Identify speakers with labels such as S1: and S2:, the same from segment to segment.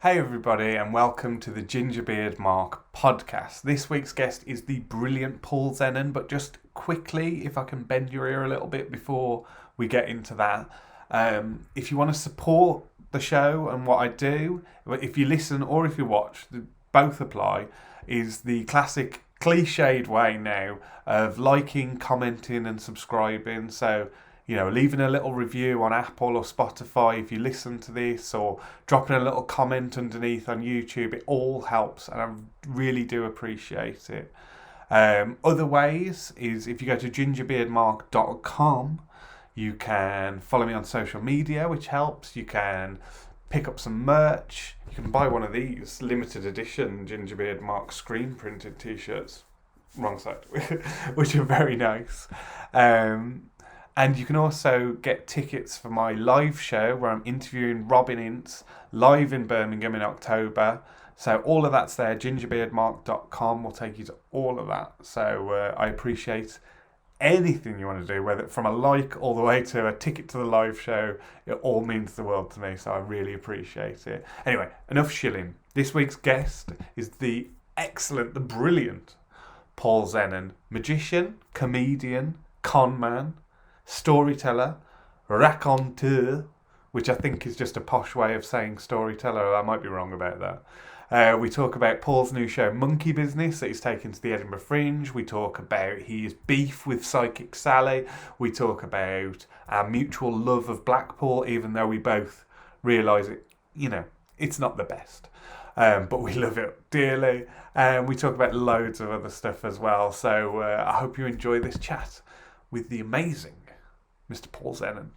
S1: Hey everybody, and welcome to the Gingerbeard Mark podcast. This week's guest is the brilliant Paul Zenon, but just quickly, if I can bend your ear a little bit before we get into that, if you want to support the show and what I do, if you listen or if you watch, both apply, is the classic cliched way now of liking, commenting and subscribing. So leaving a little review on Apple or Spotify if you listen to this, or dropping a little comment underneath on YouTube. It all helps, and I really do appreciate it. Other ways is if you go to gingerbeardmark.com, you can follow me on social media, which helps. You can pick up some merch. You can buy one of these limited edition Gingerbeard Mark screen printed t-shirts. Wrong side. Which are very nice. And you can also get tickets for my live show where I'm interviewing Robin Ince live in Birmingham in October. So all of that's there. Gingerbeardmark.com will take you to all of that. So I appreciate anything you want to do, whether from a like all the way to a ticket to the live show. It all means the world to me, so I really appreciate it. Anyway, enough shilling. This week's guest is the excellent, the brilliant Paul Zenon, magician, comedian, con man, storyteller, raconteur, which I think is just a posh way of saying storyteller. I might be wrong about that. We talk about Paul's new show, Monkey Business, that he's taken to the Edinburgh Fringe. We talk about his beef with Psychic Sally. We talk about our mutual love of Blackpool, even though we both realise it's not the best. But we love it dearly. And we talk about loads of other stuff as well. So I hope you enjoy this chat with the amazing Mr. Paul Zenon.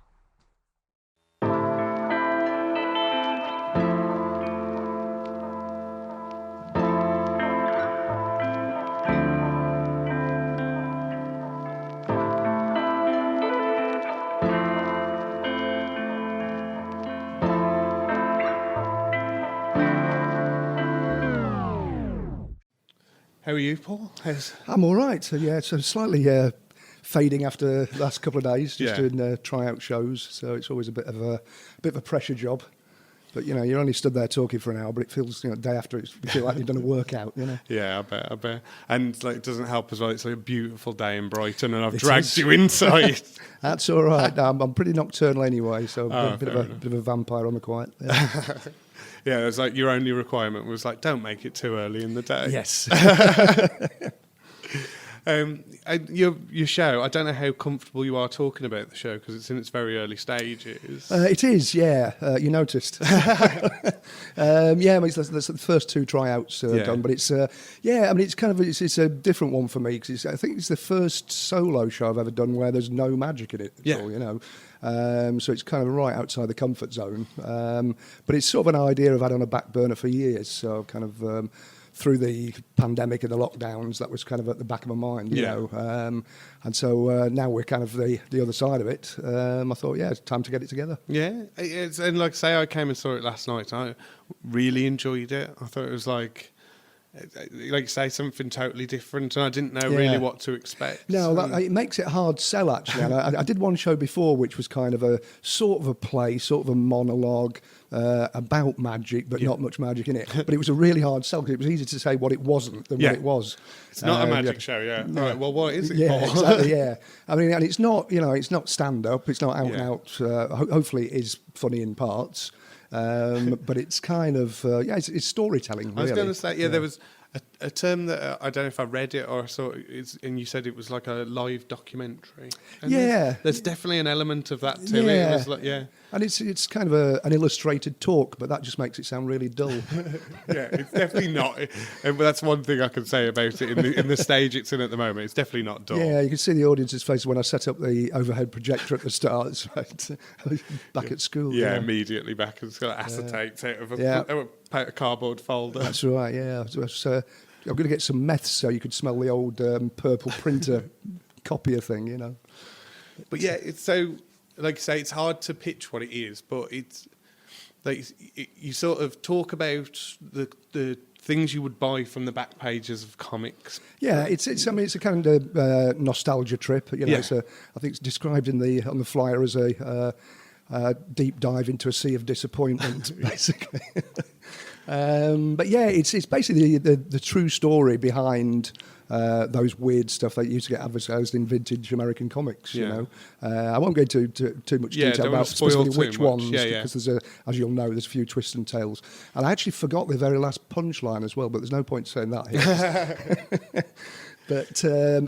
S1: How are you, Paul?
S2: I'm all right. So slightly fading after the last couple of days, just doing tryout shows. So it's always a bit of a pressure job. But you're only stood there talking for an hour, but it feels day after you feel like you've done a workout.
S1: Yeah, I bet. And it doesn't help as well. It's like a beautiful day in Brighton, and I've dragged you inside.
S2: That's all right. I'm pretty nocturnal anyway, so a bit of a vampire on the quiet. Yeah.
S1: Yeah, it was like your only requirement was like, don't make it too early in the day.
S2: Yes.
S1: Your show, I don't know how comfortable you are talking about the show because it's in its very early stages.
S2: It is, yeah. You noticed. That's the first two tryouts done, but it's it's kind of it's a different one for me because I think it's the first solo show I've ever done where there's no magic in it at all. So it's kind of right outside the comfort zone. But it's sort of an idea I've had on a back burner for years. So kind of through the pandemic and the lockdowns, that was kind of at the back of my mind, you know. And so now we're kind of the other side of it. I thought, it's time to get it together.
S1: Yeah, and like I say, I came and saw it last night. I really enjoyed it. I thought it was like you say, something totally different, and I didn't know really what to expect.
S2: No, it makes it hard sell, actually. And I did one show before, which was kind of a sort of a play, sort of a monologue about magic, but not much magic in it. But it was a really hard sell because it was easier to say what it wasn't than what it was.
S1: It's not a magic show, All right, well, what is it?
S2: Yeah, exactly, yeah. I mean, and it's not, it's not stand-up. It's not out and out. Hopefully it is funny in parts. But it's kind of it's storytelling. Really.
S1: I was going to say there was a term that I don't know if I read it or I saw it, and you said it was like a live documentary. And there's definitely an element of that to it. It was like,
S2: and it's kind of an illustrated talk, but that just makes it sound really dull.
S1: It's definitely not. And that's one thing I can say about it in the stage it's in at the moment. It's definitely not dull.
S2: Yeah, you can see the audience's face when I set up the overhead projector at the start. It's right, back at school.
S1: Yeah, immediately back. It's got acetates out of a cardboard folder.
S2: That's right. Yeah, so I'm going to get some meths so you could smell the old purple printer copier thing.
S1: But it's so. Like you say, it's hard to pitch what it is, but it's like you sort of talk about the things you would buy from the back pages of comics.
S2: Yeah, it's a kind of nostalgia trip. It's I think it's described on the flyer as a deep dive into a sea of disappointment, basically. But yeah, it's basically the true story behind those weird stuff that used to get advertised in vintage American comics. You know, I won't go into too much detail about specifically which ones, because there's as you'll know, there's a few twists and tales. And I actually forgot the very last punchline as well, but there's no point saying that here. But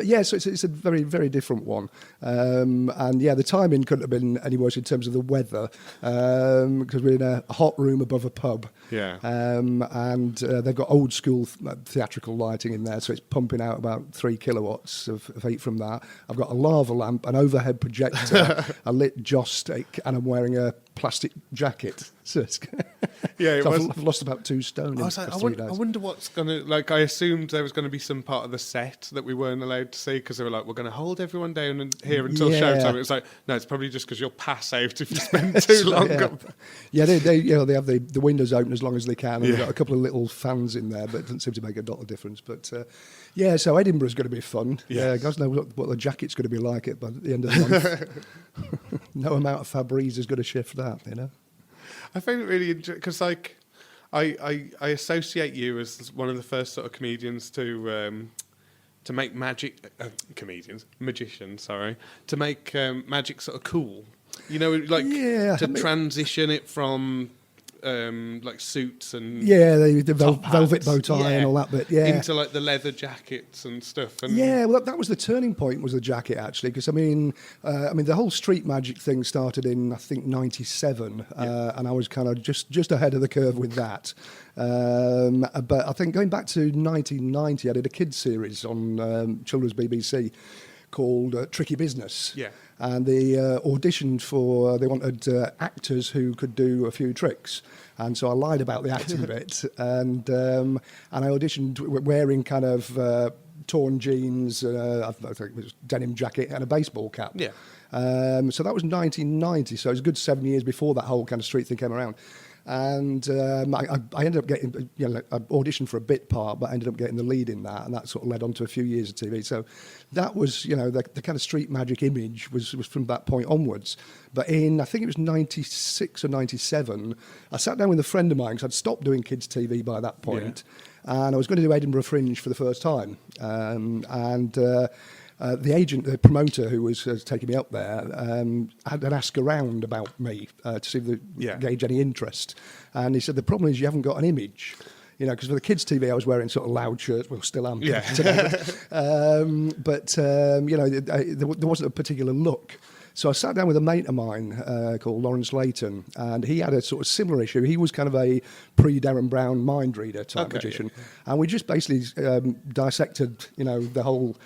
S2: yeah, so it's a very, very different one. And yeah, the timing couldn't have been any worse in terms of the weather, because we're in a hot room above a pub.
S1: Yeah.
S2: And they've got old school theatrical lighting in there, so it's pumping out about 3 kilowatts of heat from that. I've got a lava lamp, an overhead projector, a lit joss stick, and I'm wearing a plastic jacket. So I've lost about 2 stone in
S1: I wonder what's going to... Like, I assumed there was going to be some part of the set that we weren't allowed to see, because they were like, we're going to hold everyone down here until showtime. It was like, no, it's probably just because you'll pass out if you spend too long up.
S2: Yeah, they have the windows open as long as they can, and they've got a couple of little fans in there, but it doesn't seem to make a lot of difference. But yeah, so Edinburgh's going to be fun. Yeah, guys know what the jacket's going to be like at the end of the month. No amount of Febreze is going to shift that, you know.
S1: I find it really interesting because, like, I associate you as one of the first sort of comedians to make magicians, to make magic sort of cool. You know, like transition it from like suits and
S2: the velvet bow tie and all that bit,
S1: into like the leather jackets and stuff. And
S2: well, that was the turning point, was the jacket, actually, because I mean the whole street magic thing started in, I think, 97, and I was kind of just ahead of the curve with that. But I think going back to 1990, I did a kids series on children's BBC called Tricky Business. Yeah. And they auditioned for, they wanted actors who could do a few tricks. And so I lied about the acting bit. And I auditioned wearing kind of torn jeans, I think it was denim jacket and a baseball cap. Yeah. So that was 1990. So it was a good 7 years before that whole kind of street thing came around. And I ended up getting, I auditioned for a bit part, but I ended up getting the lead in that, and that sort of led on to a few years of TV. So that was, the kind of street magic image was from that point onwards. But I think it was 96 or 97, I sat down with a friend of mine, because I'd stopped doing kids' TV by that point, and I was going to do Edinburgh Fringe for the first time. The agent, the promoter who was taking me up there, had an ask around about me to see if they gauge any interest. And he said, the problem is you haven't got an image. Because for the kids' TV, I was wearing sort of loud shirts. Well, still am today. But there wasn't a particular look. So I sat down with a mate of mine called Lawrence Layton, and he had a sort of similar issue. He was kind of a pre-Darren Brown mind reader type magician, and we just basically dissected, the whole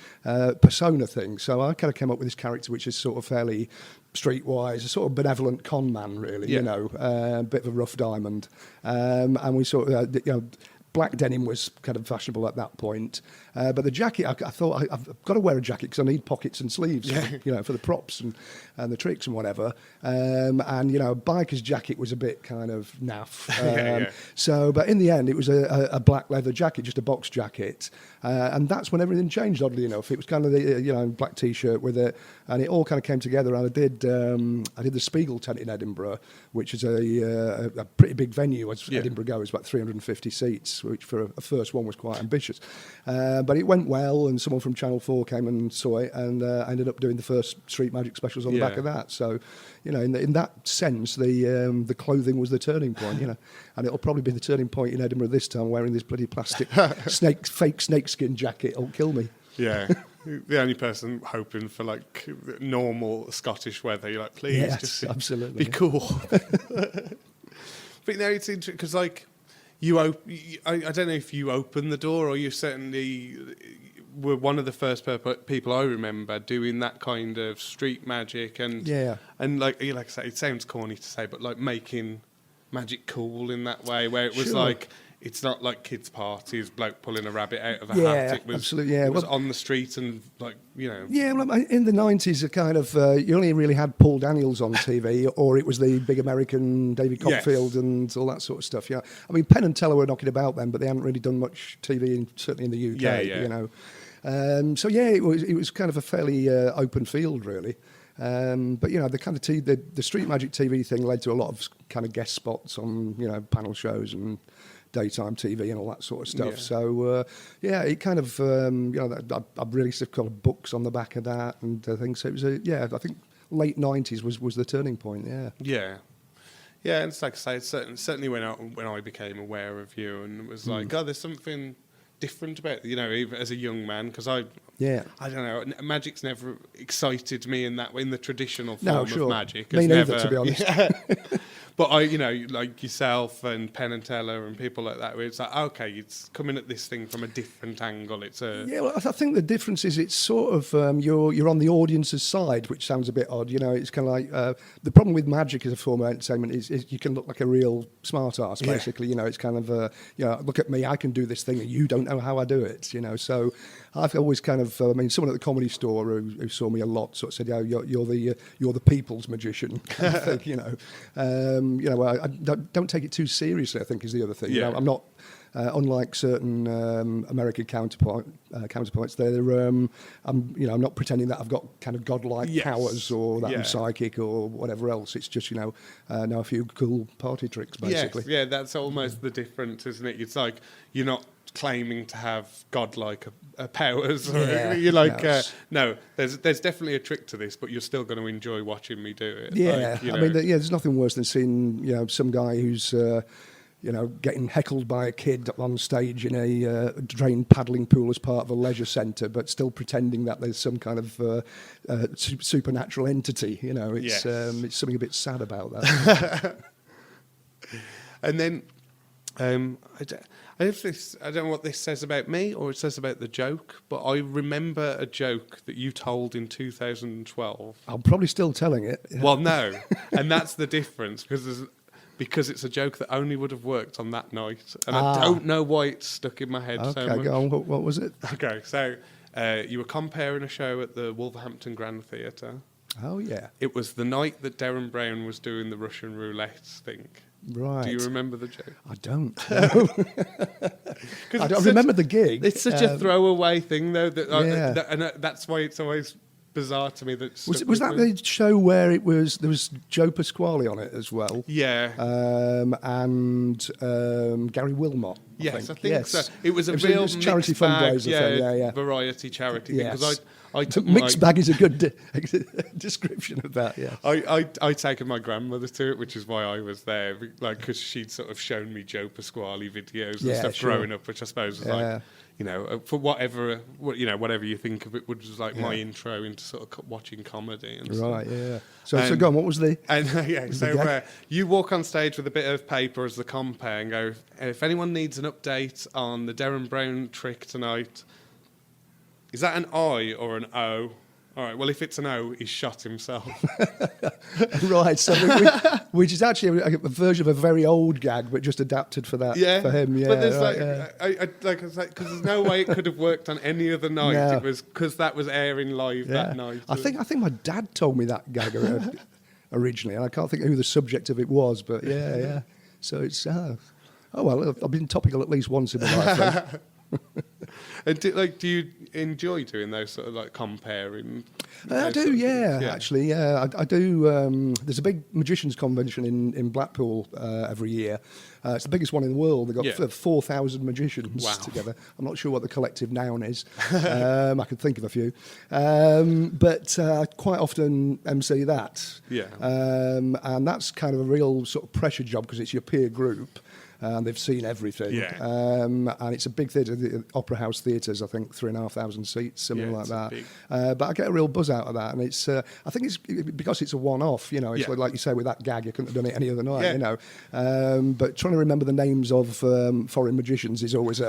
S2: persona thing. So I kind of came up with this character, which is sort of fairly streetwise, a sort of benevolent con man, really. A bit of a rough diamond, and we sort of, black denim was kind of fashionable at that point. But the jacket, I thought, I've got to wear a jacket because I need pockets and sleeves, for the props and the tricks and whatever. And, a biker's jacket was a bit kind of naff. So, but in the end, it was a black leather jacket, just a box jacket. And that's when everything changed, oddly enough. It was kind of the, black T-shirt with it. And it all kind of came together. And I did the Spiegel tent in Edinburgh, which is a pretty big venue as Edinburgh goes, about 350 seats, which for a first one was quite ambitious. But it went well, and someone from Channel 4 came and saw it, and I ended up doing the first street magic specials on the back of that. So, in that sense, the clothing was the turning point, and it'll probably be the turning point in Edinburgh this time, wearing this bloody plastic fake snakeskin jacket. It'll kill me. Yeah.
S1: The only person hoping for like normal Scottish weather. You're like, please, just
S2: absolutely
S1: be cool. But it's interesting because like I don't know if you opened the door or you certainly were one of the first people I remember doing that kind of street magic and like I say, it sounds corny to say, but like making magic cool in that way where it was like. It's not like kids' parties, bloke pulling a rabbit out of a hat. It was, absolutely, it was on the street and like, Yeah,
S2: well, in the 90s, kind of, you only really had Paul Daniels on TV, or it was the big American David Copperfield and all that sort of stuff. I mean, Penn and Teller were knocking about then, but they hadn't really done much TV, certainly in the UK, So, it was kind of a fairly open field, really. But the kind of the street magic TV thing led to a lot of kind of guest spots on panel shows and daytime TV and all that sort of stuff.
S1: Yeah.
S2: So it kind of I've released a couple of books on the back of that and things. So it was I think late 90s was the turning point.
S1: Yeah, and it's like I say, certainly when I became aware of you and was like, there's something different about, even as a young man, because I don't know, magic's never excited me in the traditional form of magic.
S2: Me neither, to be honest.
S1: Yeah. But like yourself and Penn and Teller and people like that, where it's like, okay, it's coming at this thing from a different angle.
S2: Well, I think the difference is it's sort of you're on the audience's side, which sounds a bit odd. It's kind of like the problem with magic as a form of entertainment is you can look like a real smart ass, basically. It's kind of look at me, I can do this thing, and you don't know how I do it. So I've always kind of someone at the Comedy Store who saw me a lot sort of said, you're the people's magician. Kind of thing, I don't take it too seriously, I think, is the other thing. I'm not, unlike certain American counterparts, I'm not pretending that I've got kind of godlike powers or that I'm psychic or whatever else. It's just, know a few cool party tricks, basically.
S1: Yes, that's almost the difference, isn't it? It's like you're not claiming to have godlike powers. You're like, no, there's definitely a trick to this, but you're still going to enjoy watching me do it.
S2: Yeah, there's nothing worse than seeing some guy who's getting heckled by a kid on stage in a drained paddling pool as part of a leisure centre, but still pretending that there's some kind of supernatural entity. It's something a bit sad about that.
S1: And then I don't know what this says about me or it says about the joke, but I remember a joke that you told in 2012.
S2: I'm probably still telling it.
S1: Well, no, and that's the difference because it's a joke that only would have worked on that night, and I don't know why it's stuck in my head so much.
S2: Go on. What was it?
S1: Okay, so you were comparing a show at the Wolverhampton Grand Theatre.
S2: Oh, yeah.
S1: It was the night that Derren Brown was doing the Russian roulette thing.
S2: Right.
S1: Do you remember the joke?
S2: I don't. I remember the gig.
S1: It's such a throwaway thing, though, and that's why it's always bizarre to me. Was
S2: that the show where there was Joe Pasquale on it as well?
S1: Yeah.
S2: And Gary Wilmot.
S1: I think so. It was a real
S2: charity fundraiser thing.
S1: Variety charity thing. Because I took
S2: mixed bag is a good description of that. Yeah.
S1: I'd taken my grandmother to it, which is why I was there, because she'd sort of shown me Joe Pasquale videos and stuff growing up, which I suppose was for whatever you think of it, which was like my intro into sort of watching comedy and stuff.
S2: Right. Yeah. So go on. What was the?
S1: And you walk on stage with a bit of paper as the compere and go, if anyone needs an update on the Derren Brown trick tonight. Is that an I or an O? All right, well, if it's an O, he's shot himself.
S2: Right, so which is actually a version of a very old gag, but just adapted for that, for him. Yeah,
S1: but there's because there's no way it could have worked on any other night. No. It was because that was airing live that night.
S2: I think my dad told me that gag originally, and I can't think who the subject of it was, but yeah. So it's I've been topical at least once in my life.
S1: And do you enjoy doing those sort of like comparing?
S2: I do, actually, I do. There's a big magicians convention in Blackpool every year. It's the biggest one in the world. They've got 4,000 magicians together. I'm not sure what the collective noun is. I could think of a few. But quite often MC that.
S1: Yeah.
S2: And that's kind of a real sort of pressure job because it's your peer group. And they've seen everything. Yeah. And it's a big theatre, the Opera House theatres, I think 3,500 seats, something like that. But I get a real buzz out of that. And it's, I think it's because it's a one-off, it's like you say with that gag, you couldn't have done it any other night, But trying to remember the names of foreign magicians is always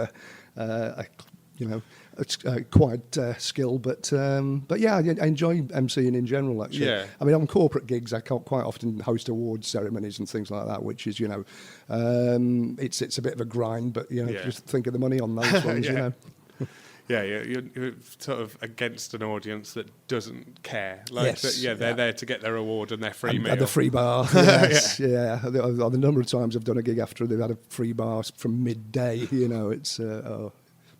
S2: it's quite skill, but yeah, I enjoy MCing in general. Actually, I mean, on corporate gigs, I can't quite often host awards ceremonies and things like that, which is it's a bit of a grind, but just think of the money on those ones,
S1: You're sort of against an audience that doesn't care. They're there to get their award and their free meal.
S2: And the free bar, yes, The number of times I've done a gig after they've had a free bar from midday, it's.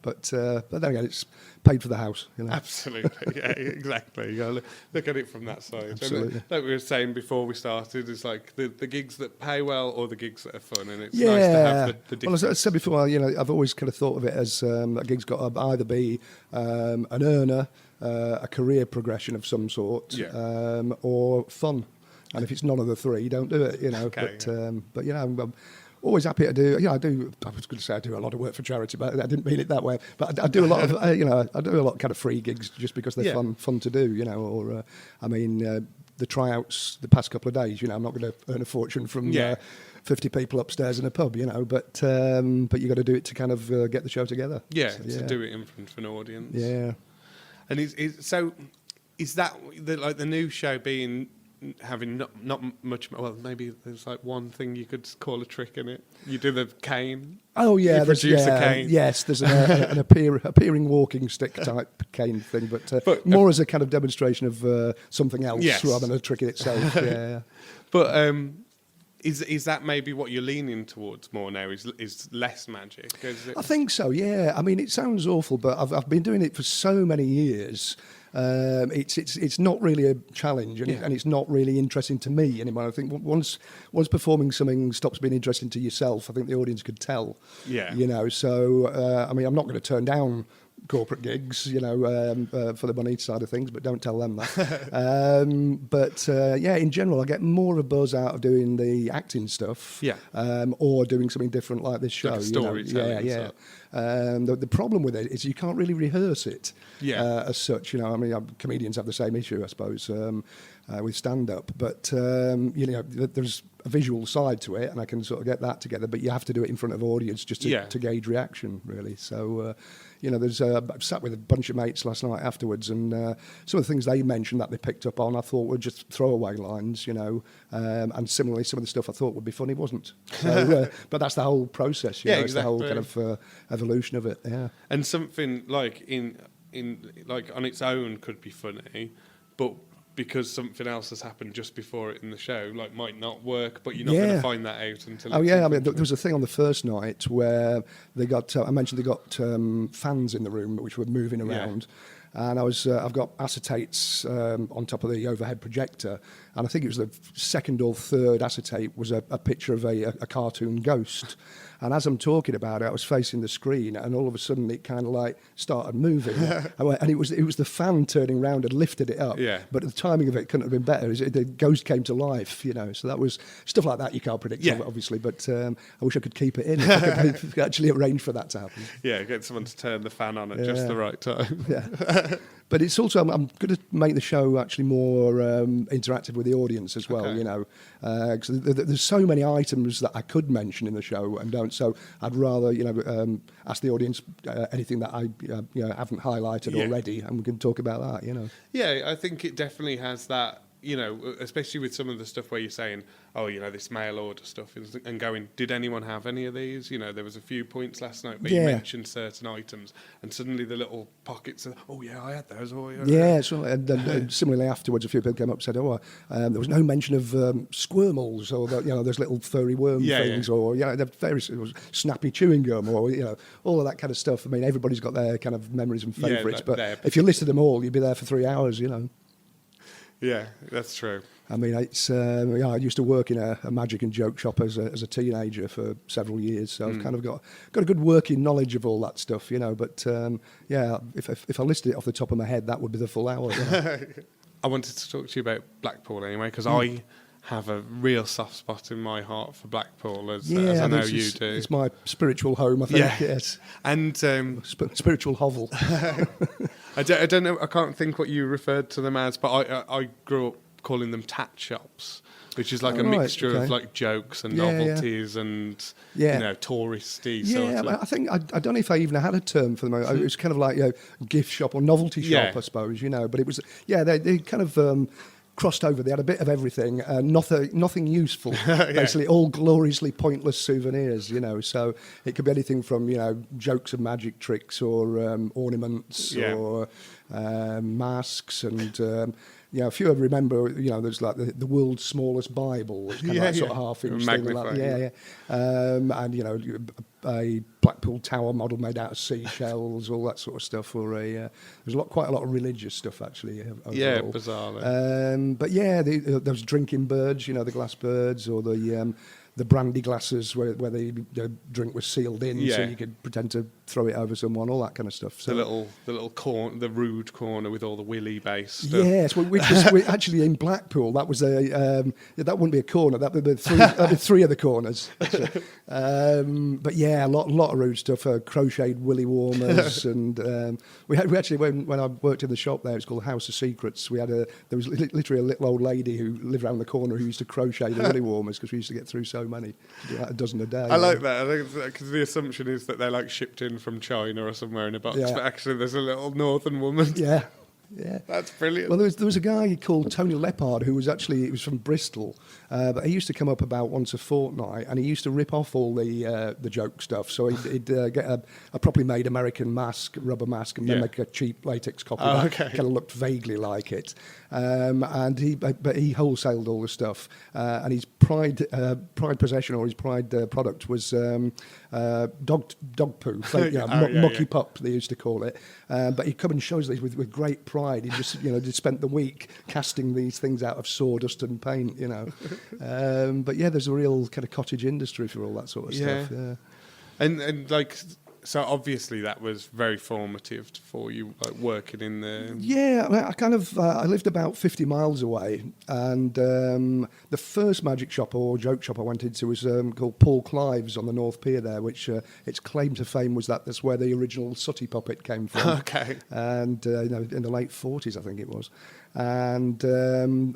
S2: But then again, it's paid for the house.
S3: Absolutely, yeah, exactly. You gotta look at it from that side.
S2: Absolutely.
S3: And like we were saying before we started, it's like the gigs that pay well or the gigs that are fun, and it's nice to have the difference.
S2: Well, as I said before, I've always kind of thought of it as a gig's got to either be an earner, a career progression of some sort, or fun. And if it's none of the three, don't do it.
S3: Okay,
S2: but I'm always happy to do. I do. I was going to say I do a lot of work for charity, but I didn't mean it that way. But I do a lot of, I do a lot of kind of free gigs just because they're fun to do. The tryouts the past couple of days. I'm not going to earn a fortune from 50 people upstairs in a pub. But you got to do it to kind of get the show together.
S3: Yeah, to do it in front of an audience.
S2: Yeah.
S3: And is that the new show having not much? Well, maybe there's like one thing you could call a trick in it. You do the cane.
S2: Oh yeah,
S3: you produce a cane.
S2: Yes, there's an appearing walking stick type cane thing, but more as a kind of demonstration of something else rather than a trick in itself. Yeah.
S3: But is that maybe what you're leaning towards more now? Is less magic?
S2: I think so. Yeah. I mean, it sounds awful, but I've been doing it for so many years. It's not really a challenge, and it's not really interesting to me anymore. I think once performing something stops being interesting to yourself, I think the audience could tell.
S3: Yeah.
S2: So I'm not going to turn down corporate gigs, for the money side of things, but don't tell them that. In general, I get more of a buzz out of doing the acting stuff, or doing something different like this show.
S3: Like storytelling.
S2: The problem with it is you can't really rehearse it as such. Comedians have the same issue, I suppose, with stand-up. But, there's a visual side to it, and I can sort of get that together, but you have to do it in front of audience just to gauge reaction, really. So, I've sat with a bunch of mates last night afterwards, and some of the things they mentioned that they picked up on, I thought were just throwaway lines, and similarly, some of the stuff I thought would be funny wasn't. So, but that's the whole process,
S3: exactly.
S2: It's the whole kind of evolution of it,
S3: And something like in on its own could be funny, but because something else has happened just before it in the show, might not work, but you're not going to find that out until.
S2: There was a thing on the first night where they got. I mentioned they got fans in the room which were moving around, and I've got acetates on top of the overhead projector, and I think it was the second or third acetate was a picture of a cartoon ghost. And as I'm talking about it, I was facing the screen, and all of a sudden it kind of started moving. And it was the fan turning round and lifted it up.
S3: Yeah.
S2: But the timing of it couldn't have been better. The ghost came to life, So that was stuff like that you can't predict, obviously. But I wish I could keep it in. If I could actually arrange for that to happen.
S3: Yeah, get someone to turn the fan on at just the right time.
S2: Yeah. But it's also, I'm going to make the show actually more interactive with the audience as well, because there's so many items that I could mention in the show and don't. So I'd rather, ask the audience anything that I haven't highlighted already, and we can talk about that,
S3: Yeah, I think it definitely has that. Especially with some of the stuff where you're saying, this mail order stuff, and going, did anyone have any of these? There was a few points last night where you mentioned certain items, and suddenly the little pockets of, I had those.
S2: And similarly afterwards, a few people came up and said, there was no mention of squirmels, or those little furry worm things, or the various snappy chewing gum, or all of that kind of stuff. I mean, everybody's got their kind of memories and favourites, but if you listed them all, you'd be there for 3 hours,
S3: Yeah, that's true.
S2: I mean, it's I used to work in a magic and joke shop as a teenager for several years, so I've kind of got a good working knowledge of all that stuff, But if I listed it off the top of my head, that would be the full hour.
S3: I wanted to talk to you about Blackpool anyway, because I have a real soft spot in my heart for Blackpool, as I know you do.
S2: It's my spiritual home, I think.
S3: Yeah.
S2: Yes,
S3: and
S2: spiritual hovel.
S3: I don't know. I can't think what you referred to them as, but I grew up calling them tat shops, which is like a mixture of jokes and novelties and touristy.
S2: I think I don't know if I even had a term for them. It was kind of like gift shop or novelty shop, I suppose. But it was they kind of. Crossed over. They had a bit of everything, nothing useful. Basically, all gloriously pointless souvenirs. So it could be anything from jokes and magic tricks, or ornaments, or masks, and a few of remember, there's like the world's smallest Bible, it's kind of like sort of half-inch thing. Like, and, a Blackpool Tower model made out of seashells, all that sort of stuff. Or there's quite a lot of religious stuff, actually. Overall.
S3: Bizarrely.
S2: But yeah, those drinking birds, the glass birds, or the brandy glasses where the drink was sealed in, so you could pretend to throw it over someone, all that kind of stuff. So
S3: the little corner, the rude corner with all the willy bass stuff.
S2: Yes, we actually in Blackpool that was that wouldn't be a corner, that would be three of the corners. But yeah, a lot of rude stuff, crocheted willy warmers, and we actually when I worked in the shop there, it's called House of Secrets. There was literally a little old lady who lived around the corner who used to crochet the willy warmers because we used to get through so many, like a dozen a day.
S3: I like that. I think because the assumption is that they're like shipped in from China or somewhere in a box, but actually there's a little northern woman.
S2: Yeah,
S3: that's brilliant.
S2: Well, there was a guy called Tony Leppard who was from Bristol, but he used to come up about once a fortnight, and he used to rip off all the joke stuff. So he'd get a properly made American mask, rubber mask, and then make a cheap latex copy that kind of looked vaguely like it. But he wholesaled all the stuff, and his pride possession, or his pride product was dog poo, mucky pup they used to call it. But he'd come and show us these with great pride. He just just spent the week casting these things out of sawdust and paint. But yeah, there's a real kind of cottage industry for all that sort of stuff. Yeah,
S3: and like. So obviously that was very formative for you, like working in the...
S2: Yeah, I lived about 50 miles away, and the first magic shop or joke shop I went into was called Paul Clive's on the North Pier there, which its claim to fame was that's where the original Sooty puppet came from.
S3: Okay.
S2: And in the late 40s, I think it was. And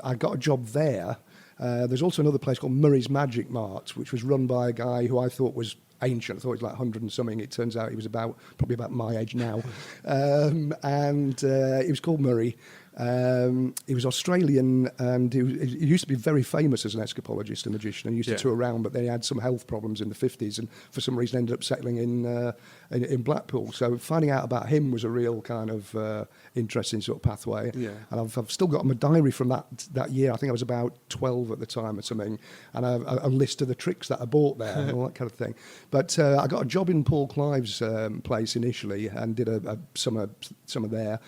S2: I got a job there. There's also another place called Murray's Magic Mart, which was run by a guy who I thought was ancient. I thought he was like 100 and something. It turns out he was probably about my age now. And he was called Murray. He was Australian, and he used to be very famous as an escapologist and magician, and used to tour around, but then he had some health problems in the 50s, and for some reason ended up settling in Blackpool. So finding out about him was a real kind of interesting sort of pathway. Yeah. And I've still got my diary from that year. I think I was about 12 at the time or something, and a list of the tricks that I bought there and all that kind of thing. But I got a job in Paul Clive's place initially, and did a summer there,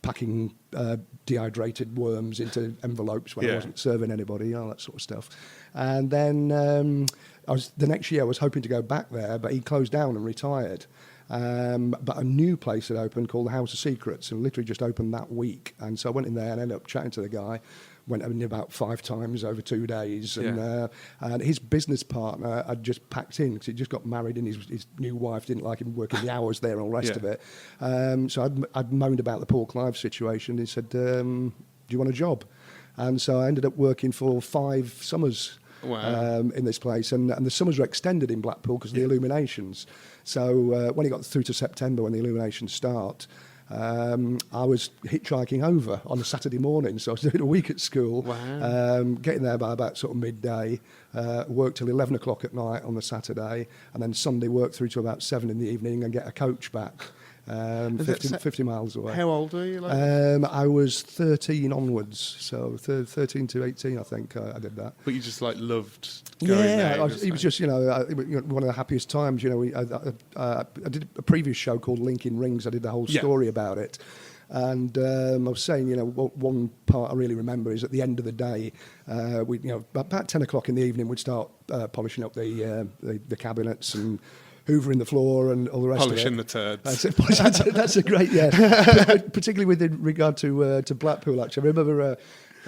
S2: packing dehydrated worms into envelopes when I wasn't serving anybody, all that sort of stuff. And then the next year I was hoping to go back there, but he closed down and retired. But a new place had opened called the House of Secrets, and literally just opened that week. And so I went in there and ended up chatting to the guy. Went in about 5 times over 2 days, and his business partner had just packed in because he just got married, and his new wife didn't like him working the hours there and all the rest of it. So I'd moaned about the Paul Clive situation. He said, "Do you want a job?" And so I ended up working for 5 summers. Wow. In this place, and the summers were extended in Blackpool because of the illuminations. So when it got through to September, when the illuminations start, I was hitchhiking over on a Saturday morning, so I was doing a week at school. Wow. Getting there by about sort of midday, worked till 11 o'clock at night on the Saturday, and then Sunday worked through to about 7 in the evening and get a coach back. 50 miles away.
S3: How old were you?
S2: I was 13 onwards, so 13 to 18, I think I did that.
S3: But you just loved going there?
S2: It was just one of the happiest times. I did a previous show called Linking Rings. I did the whole story about it. And I was saying, one part I really remember is at the end of the day, about 10 o'clock in the evening, we'd start polishing up the cabinets and hoovering the floor and all the rest
S3: polishing
S2: of it.
S3: Polishing the turds.
S2: That's a great, particularly with regard to Blackpool, actually. I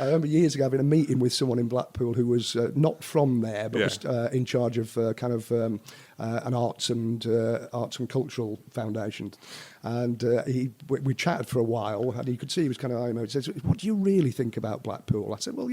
S2: remember years ago having a meeting with someone in Blackpool who was not from there, but was in charge of an arts and cultural foundation. And we chatted for a while, and he could see he was kind of, he says, "What do you really think about Blackpool?" I said, "Well,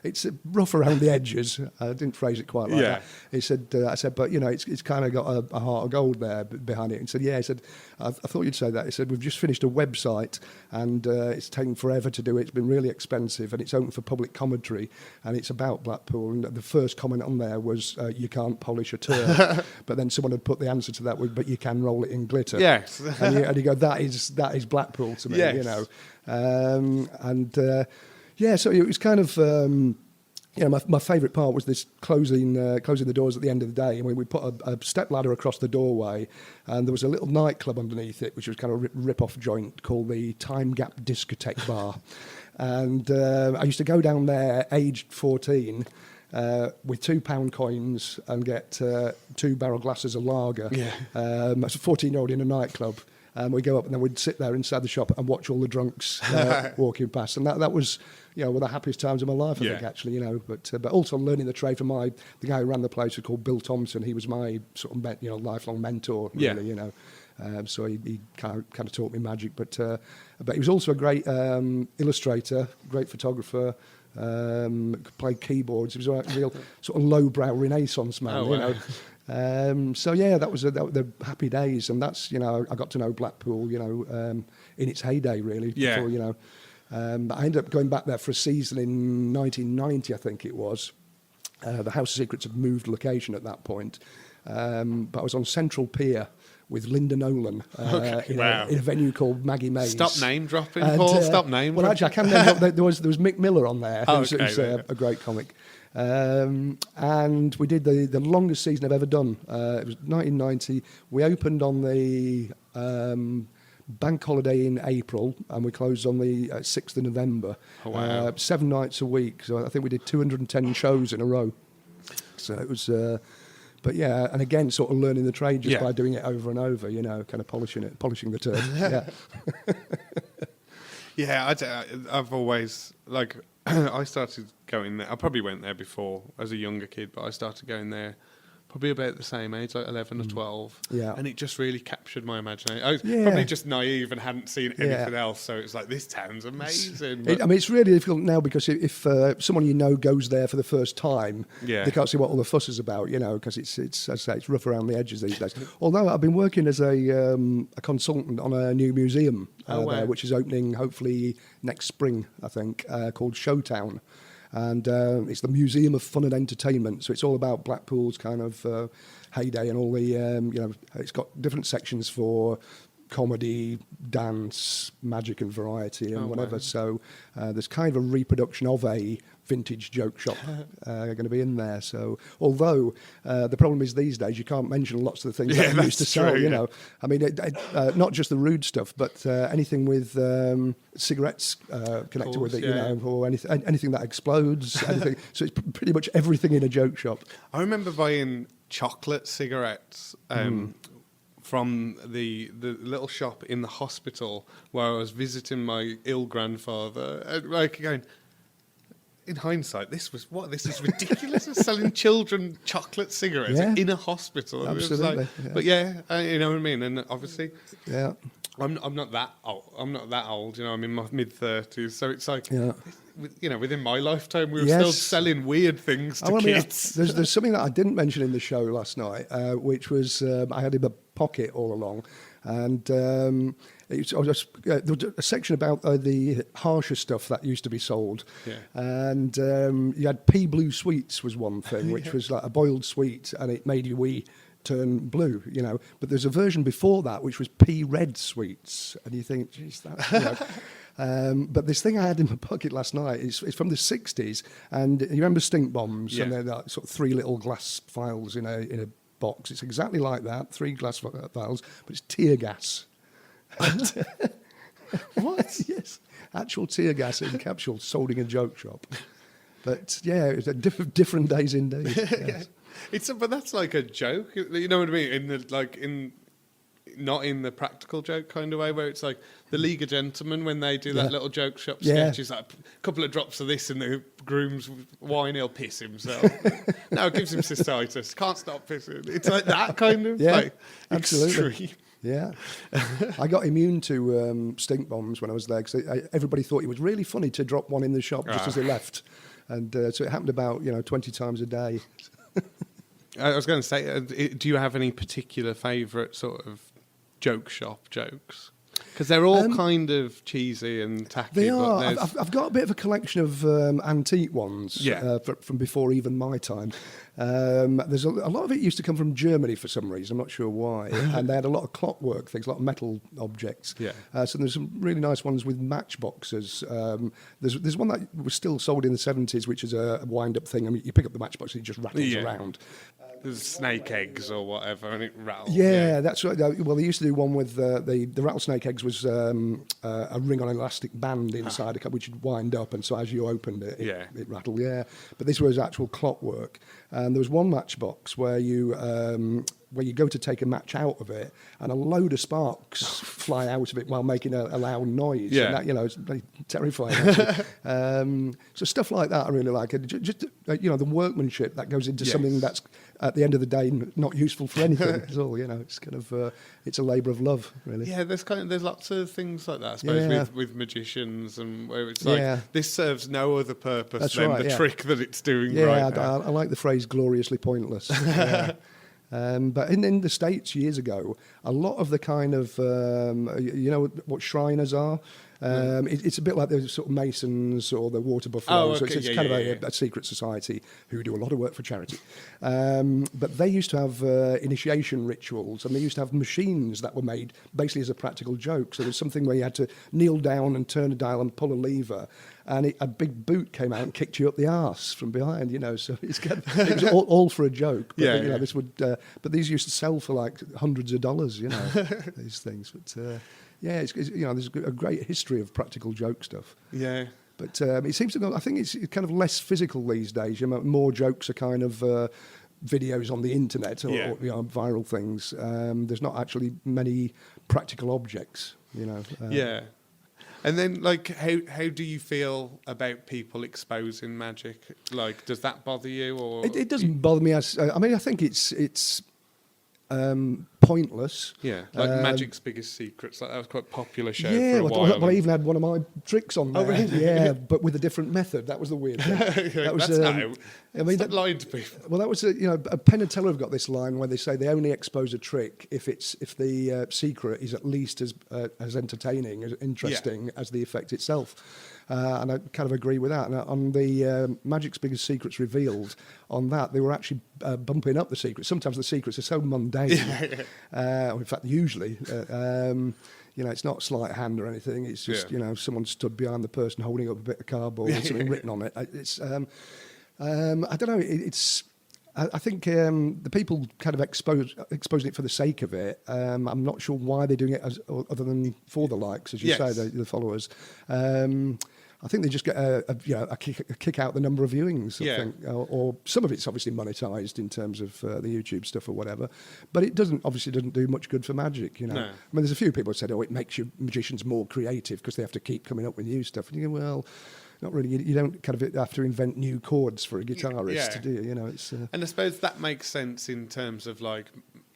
S2: it's rough around the edges." I didn't phrase it quite like that. He said, I said, "But it's kind of got a heart of gold there behind it." He said, "Yeah." He said, I thought you'd say that." He said, "We've just finished a website, and it's taken forever to do it. It's been really expensive, and it's open for public commentary, and it's about Blackpool." And the first comment on there was, "You can't polish a turd." But then someone had put the answer to that with, "But you can roll it in glitter."
S3: Yes.
S2: And you go, that is Blackpool to me,
S3: yes.
S2: Yeah, so it was kind of, my favourite part was this closing the doors at the end of the day. I mean, we put a step ladder across the doorway, and there was a little nightclub underneath it, which was kind of rip-off joint called the Time Gap Discotheque Bar. And I used to go down there, aged 14, with £2 coins and get 2 barrel glasses of lager.
S3: Yeah.
S2: As a 14-year-old in a nightclub. We'd go up and then we'd sit there inside the shop and watch all the drunks walking past. And that was, one of the happiest times of my life, I think, actually, But also learning the trade from the guy who ran the place was called Bill Thompson. He was my sort of, lifelong mentor, really, so he kind of taught me magic. But he was also a great illustrator, great photographer, played keyboards. He was a real sort of lowbrow Renaissance man, that was the happy days, and that's I got to know Blackpool, in its heyday, really.
S3: Yeah.
S2: Before, I ended up going back there for a season in 1990, I think it was. The House of Secrets had moved location at that point, but I was on Central Pier with Linda Nolan in a venue called Maggie Mays.
S3: Stop name dropping, Paul. Stop name dropping.
S2: Well, actually, I can name drop. There was Mick Miller on there, who's a great comic. And we did the longest season I've ever done. It was 1990. We opened on the bank holiday in April, and we closed on the 6th of November.
S3: Oh, wow.
S2: 7 nights a week. So I think we did 210 shows in a row. So it was... But yeah, and again, sort of learning the trade just by doing it over and over, kind of polishing the turn.
S3: I've always, I started going there. I probably went there before as a younger kid, but I started going there probably about the same age, like 11 or 12.
S2: Yeah.
S3: And it just really captured my imagination. I was probably just naive and hadn't seen anything else, so it's like, this town's amazing.
S2: It's really difficult now because if someone goes there for the first time, they can't see what all the fuss is about, because it's as I say, it's rough around the edges these days. Although I've been working as a consultant on a new museum there, which is opening hopefully next spring, I think, called Showtown. And it's the Museum of Fun and Entertainment, so it's all about Blackpool's kind of heyday and all the, it's got different sections for comedy, dance, magic and variety and whatever. Wow. So there's kind of a reproduction of a vintage joke shop going to be in there. So although the problem is these days you can't mention lots of the things that you used to sell, true, I mean, not just the rude stuff, but anything with cigarettes connected with it, or anything that explodes, anything. So it's pretty much everything in a joke shop.
S3: I remember buying chocolate cigarettes from the little shop in the hospital where I was visiting my ill grandfather, and going, in hindsight, this is ridiculous. Selling children chocolate cigarettes in a hospital.
S2: Absolutely.
S3: But you know what I mean. And obviously, I'm not that old. I'm in my mid-30s, so it's like, within my lifetime, we were still selling weird things to kids.
S2: There's something that I didn't mention in the show last night, which was I had in my pocket all along, and there was a section about the harsher stuff that used to be sold, and you had pea blue sweets was one thing, which was like a boiled sweet, and it made your wee turn blue, But there's a version before that which was pea red sweets, and you think, geez, that. But this thing I had in my pocket last night is from the 60s, and you remember stink bombs, and they're like sort of 3 little glass vials in a box. It's exactly like that, 3 glass vials, but it's tear gas.
S3: What?
S2: Yes, actual tear gas in capsules sold in a joke shop. But it's a different days indeed. Yes.
S3: But that's like a joke, you know what I mean? Not in the practical joke kind of way, where it's like the League of Gentlemen when they do that little joke shop sketch, is like a couple of drops of this in the groom's wine, he'll piss himself. No, it gives him cystitis, can't stop pissing. It's like that kind of
S2: absolutely.
S3: Extreme.
S2: Yeah, I got immune to stink bombs when I was there because everybody thought it was really funny to drop one in the shop just as they left, and so it happened about 20 times a day.
S3: I was going to say, do you have any particular favourite sort of joke shop jokes? Because they're all kind of cheesy and tacky.
S2: They
S3: but
S2: are. I've got a bit of a collection of antique ones from before even my time. There's a lot of it used to come from Germany for some reason. I'm not sure why. And they had a lot of clockwork things, a lot of metal objects.
S3: Yeah.
S2: So there's some really nice ones with matchboxes. There's one that was still sold in the 70s, which is a wind-up thing. I mean, you pick up the matchbox and it just rattles around.
S3: There's snake eggs or whatever, and it rattles.
S2: Yeah, that's right. Well, they used to do one with the rattlesnake eggs was a ring on an elastic band inside a cup, which would wind up, and so as you opened it, it rattled. Yeah, but this was actual clockwork, and there was one matchbox where you go to take a match out of it, and a load of sparks fly out of it while making a loud noise.
S3: Yeah,
S2: and that, it's very terrifying. So stuff like that, I really like it. Just the workmanship that goes into something that's at the end of the day not useful for anything at all. It's kind of it's a labour of love, really.
S3: Yeah, there's lots of things like that, I suppose, with magicians, and where it's like this serves no other purpose than the trick that it's doing.
S2: Yeah, I like the phrase "gloriously pointless." But in the States years ago, a lot of the kind of what Shriners are. It's a bit like the sort of Masons or the Water Buffaloes.
S3: Okay.
S2: It's kind of a secret society who do a lot of work for charity. But they used to have initiation rituals, and they used to have machines that were made basically as a practical joke. So there's something where you had to kneel down and turn a dial and pull a lever, and a big boot came out and kicked you up the arse from behind. So it was all for a joke. But, this would. But these used to sell for like hundreds of dollars. These things. But it's there's a great history of practical joke stuff.
S3: Yeah.
S2: But it seems to go. I think it's kind of less physical these days. More jokes are kind of videos on the internet or viral things. There's not actually many practical objects.
S3: Yeah. And then, like, how do you feel about people exposing magic? Like, does that bother you, or
S2: it doesn't bother me? I think it's pointless.
S3: Yeah, like Magic's Biggest Secrets. Like, that was quite a popular show for a while.
S2: Well, I even had one of my tricks on there.
S3: Oh, really?
S2: Yeah, but with a different method. That was the weird thing.
S3: Stop lying to people.
S2: Well, that was a Penn and Teller have got this line where they say they only expose a trick if the secret is at least as entertaining, as interesting as the effect itself. And I kind of agree with that. And on the Magic's Biggest Secrets revealed, on that, they were actually bumping up the secrets. Sometimes the secrets are so mundane. In fact, usually, it's not sleight of hand or anything. It's just, someone stood behind the person holding up a bit of cardboard with something written on it. It's, I don't know, I think the people kind of exposing it for the sake of it. I'm not sure why they're doing it other than for the likes, as you say, the followers. I think they just get a kick out the number of viewings. I think, or some of it's obviously monetized in terms of the YouTube stuff or whatever, but it obviously doesn't do much good for magic. No. I mean, there's a few people who said, "Oh, it makes your magicians more creative because they have to keep coming up with new stuff." And you go, well, not really. You don't kind of have to invent new chords for a guitarist, do you? It's
S3: and I suppose that makes sense in terms of like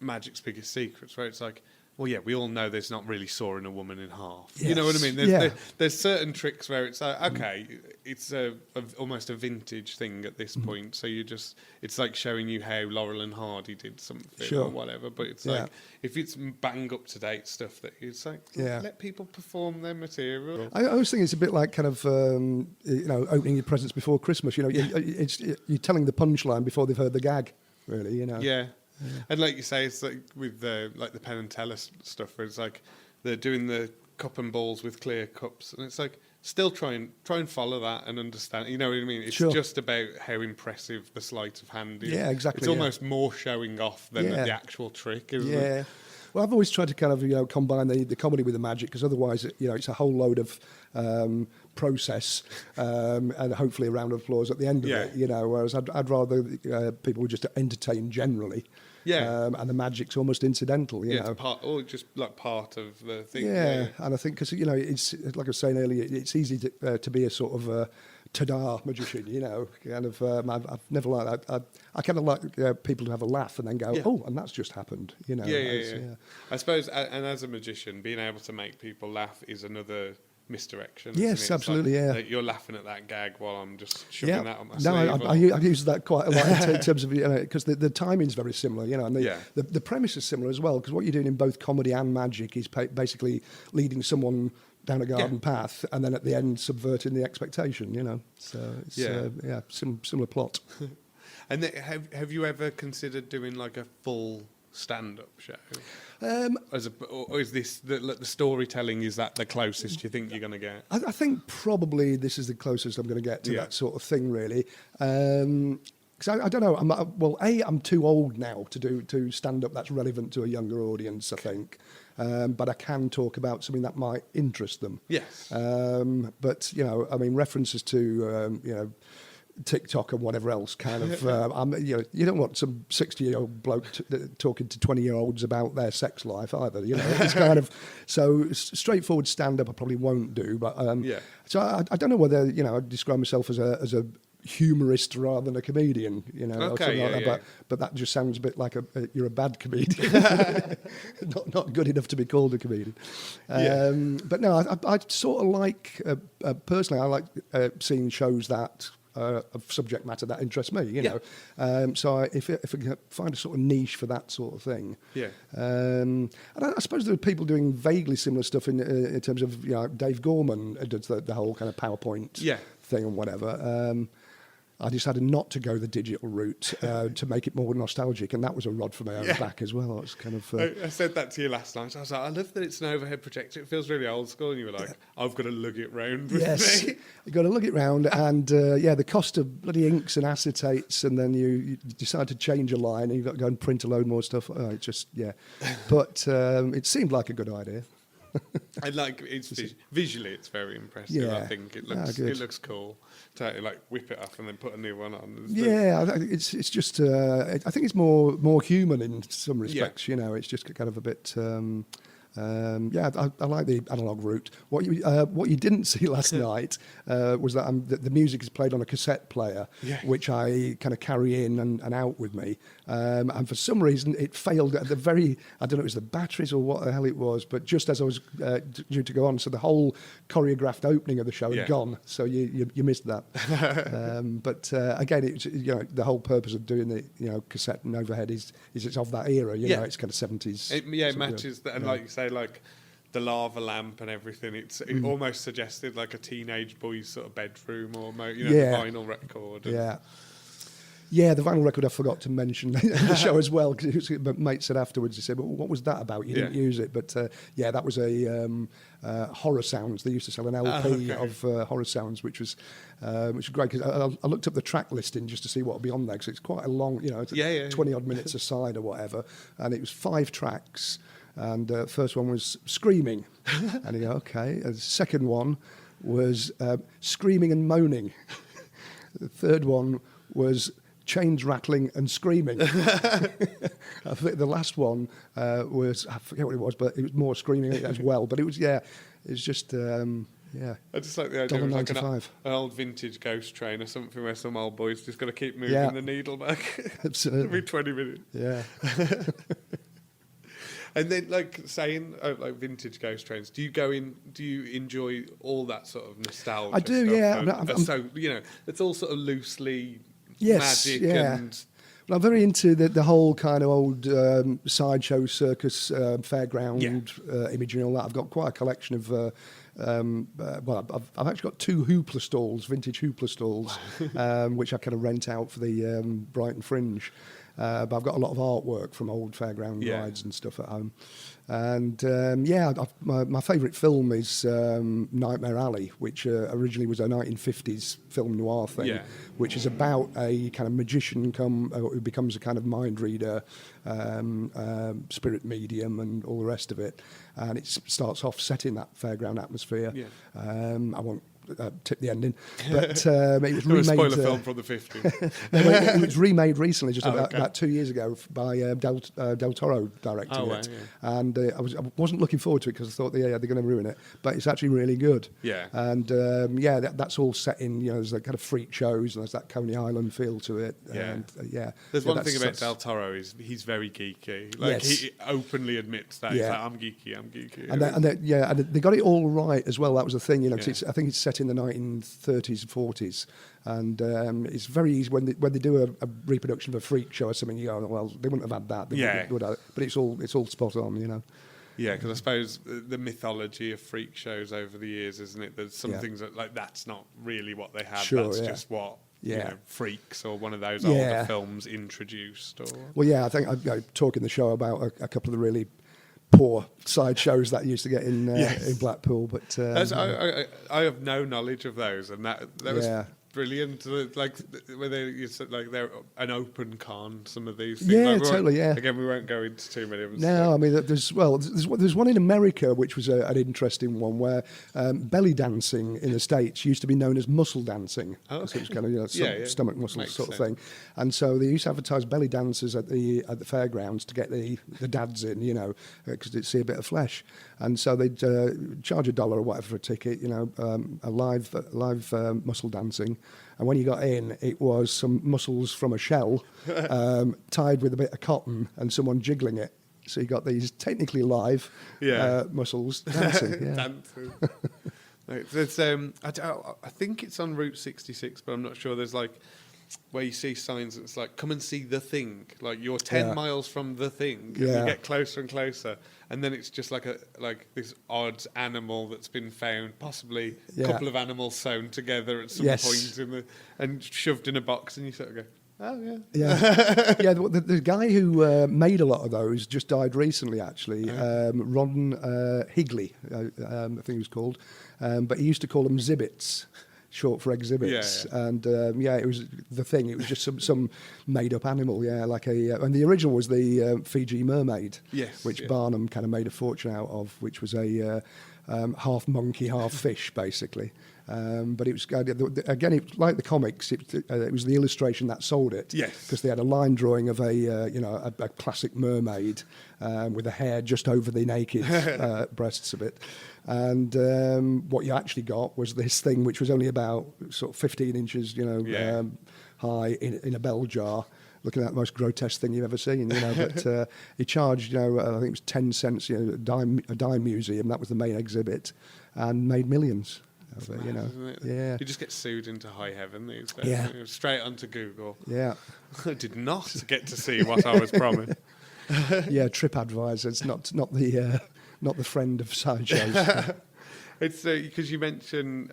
S3: Magic's Biggest Secrets, where it's like, well, yeah, we all know there's not really sawing a woman in half. Yes. You know what I mean? There's certain tricks where it's like, okay, it's almost a vintage thing at this point. So it's like showing you how Laurel and Hardy did something or whatever. But it's like, if it's bang up to date stuff, that it's like, let people perform their material.
S2: I always think it's a bit like kind of, opening your presents before Christmas. You're telling the punchline before they've heard the gag, really,
S3: Yeah. And like you say, it's like with the Penn and Teller stuff, where it's like they're doing the cup and balls with clear cups, and it's like still try and follow that and understand. You know what I mean? It's just about how impressive the sleight of hand is.
S2: Yeah, exactly.
S3: It's almost more showing off than the actual trick, isn't it?
S2: Yeah. Well, I've always tried to kind of combine the comedy with the magic, because otherwise it's a whole load of process and hopefully a round of applause at the end of it. Whereas I'd rather people would just entertain generally. And the magic's almost incidental, you know.
S3: It's part, or just like part of the thing.
S2: Yeah, and I think because it's like I was saying earlier, it's easy to be a sort of ta-da magician, kind of. I've never liked that. I kind of like people to have a laugh and then go, oh, and that's just happened,
S3: Yeah. I suppose, and as a magician, being able to make people laugh is another misdirection.
S2: Yes,
S3: isn't it?
S2: absolutely,
S3: like,
S2: yeah.
S3: Like you're laughing at that gag while I'm just shoving that on my
S2: no,
S3: sleeve.
S2: I use that quite a lot in terms of, because the timing's very similar, and the premise is similar as well, because what you're doing in both comedy and magic is basically leading someone down a garden path and then at the end subverting the expectation, So it's similar plot.
S3: And have you ever considered doing like a full stand-up show? Or is this the storytelling? Is that the closest you think you're going to get?
S2: I think probably this is the closest I'm going to get to that sort of thing, really. Because I don't know. I'm too old now to stand up that's relevant to a younger audience, I think. But I can talk about something that might interest them.
S3: Yes.
S2: But references to TikTok and whatever else kind of you don't want some 60-year-old bloke talking to 20-year-olds about their sex life either, it's kind of so straightforward stand-up I probably won't do, but so I don't know whether I describe myself as a humorist rather than a comedian, or something like that. But that just sounds a bit like you're a bad comedian, not good enough to be called a comedian. But no, I sort of like personally I like seeing shows that of subject matter that interests me, so if I can find a sort of niche for that sort of thing, and I suppose there are people doing vaguely similar stuff in terms of Dave Gorman does the whole kind of PowerPoint thing and whatever. I decided not to go the digital route to make it more nostalgic, and that was a rod for my own back as well. It's kind of.
S3: I said that to you last night. I was like, I love that it's an overhead projector. It feels really old school, and you were like, I've got to lug it round with me.
S2: You've got to lug it round, and the cost of bloody inks and acetates, and then you decide to change a line, and you've got to go and print a load more stuff. It's just but it seemed like a good idea.
S3: I like visually, it's very impressive. I think it looks cool. To like whip it up and then put a new one on.
S2: It's just I think it's more human in some respects. It's just kind of a bit. I like the analog route. What you didn't see last night was that the music is played on a cassette player, which I kind of carry in and out with me. And for some reason, it failed at the very, I don't know, it was the batteries or what the hell it was, but just as I was due to go on, so the whole choreographed opening of the show had gone. So you missed that. But again, it's, the whole purpose of doing the cassette and overhead is it's of that era. It's kind of 70s.
S3: It matches that, and like you say, like the lava lamp and everything. It almost suggested like a teenage boy's sort of bedroom, or the vinyl record.
S2: The vinyl record I forgot to mention in the show as well, because my mate said afterwards, he said, well, what was that about? You didn't use it. But that was a Horror Sounds. They used to sell an LP of Horror Sounds, which was great, because I looked up the track listing just to see what would be on there, because it's quite a long, 20-odd minutes aside or whatever. And it was 5 tracks. And first one was Screaming. And you go, okay. And the second one was Screaming and Moaning. The third one was Chains Rattling and Screaming. I think the last one was, I forget what it was, but it was more screaming as well. But it was, it's just,
S3: I just like the idea of like an old vintage ghost train or something where some old boy's just got to keep moving the needle back.
S2: Absolutely.
S3: Every 20 minutes.
S2: Yeah.
S3: And then, like saying, like vintage ghost trains, do you enjoy all that sort of nostalgia?
S2: I do,
S3: stuff? So it's all sort of loosely magic and.
S2: Well, I'm very into the whole kind of old sideshow circus fairground imagery and all that. I've got quite a collection of. I've actually got 2 hoopla stalls, vintage hoopla stalls, which I kind of rent out for the Brighton Fringe. But I've got a lot of artwork from old fairground rides and stuff at home. And my favourite film is Nightmare Alley, which originally was a 1950s film noir thing, which is about a kind of magician who becomes a kind of mind reader, spirit medium, and all the rest of it. And it starts off set in that fairground atmosphere. I won't tip the ending. But it was remade.
S3: Spoiler film from the 50s.
S2: It was remade recently, just about 2 years ago, by Del Toro directing it. Yeah. And I wasn't looking forward to it because I thought, they're going to ruin it. But it's actually really good.
S3: Yeah.
S2: And that's all set in, there's that kind of freak shows and there's that Coney Island feel to it.
S3: Yeah.
S2: And,
S3: there's one thing about Del Toro is he's very geeky. Like he openly admits that. He's like, I'm geeky.
S2: And they got it all right as well. That was the thing, 'cause I think it's set in the 1930s and 40s. And it's very easy when they do a reproduction of a freak show or something. You go, well, they wouldn't have had that. They would have, but it's all spot on,
S3: Yeah, because I suppose the mythology of freak shows over the years, isn't it? There's some things that that's not really what they had.
S2: Sure,
S3: that's just what Freaks or one of those older films introduced.
S2: Well, I think I talk in the show about a couple of the really poor side shows that used to get in Blackpool, but
S3: I have no knowledge of those, and that was brilliant. Like they're an open con. Some of these things.
S2: Yeah, totally. Yeah.
S3: Again, we won't go into too many of them.
S2: No, I mean there's one in America which was an interesting one where belly dancing in the States used to be known as muscle dancing. So it was kind of stomach muscles sort of thing, and so they used to advertise belly dancers at the fairgrounds to get the dads in, because they'd see a bit of flesh, and so they'd charge $1 or whatever for a ticket, a live muscle dancing. And when you got in, it was some muscles from a shell tied with a bit of cotton and someone jiggling it. So you got these technically live muscles dancing.
S3: Dancing. There's, I think it's on Route 66, but I'm not sure. There's like where you see signs that's like, come and see the thing. Like you're 10 miles from the thing. And you get closer and closer. And then it's just like this odd animal that's been found, possibly a couple of animals sewn together at some point and shoved in a box, and you sort of go, oh yeah.
S2: The guy who made a lot of those just died recently, actually. Ron Higley, I think he was called, but he used to call them Zibbits. Short for exhibits, and it was the thing. It was just some made-up animal, and the original was the Fiji mermaid, which Barnum kind of made a fortune out of, which was a half monkey, half fish, basically. But it was again, it, like the comics, it was the illustration that sold it.
S3: Yes,
S2: because they had a line drawing of a classic mermaid with the hair just over the naked breasts of it. And what you actually got was this thing which was only about sort of 15 inches, high in a bell jar, looking at the most grotesque thing you've ever seen, But he charged, I think it was 10 cents, a dime museum. That was the main exhibit, and made millions.
S3: You just get sued into high heaven these days.
S2: Yeah.
S3: Straight onto Google.
S2: Yeah.
S3: I did not get to see what I was promised.
S2: TripAdvisor's not the friend of sideshows.
S3: It's because you mentioned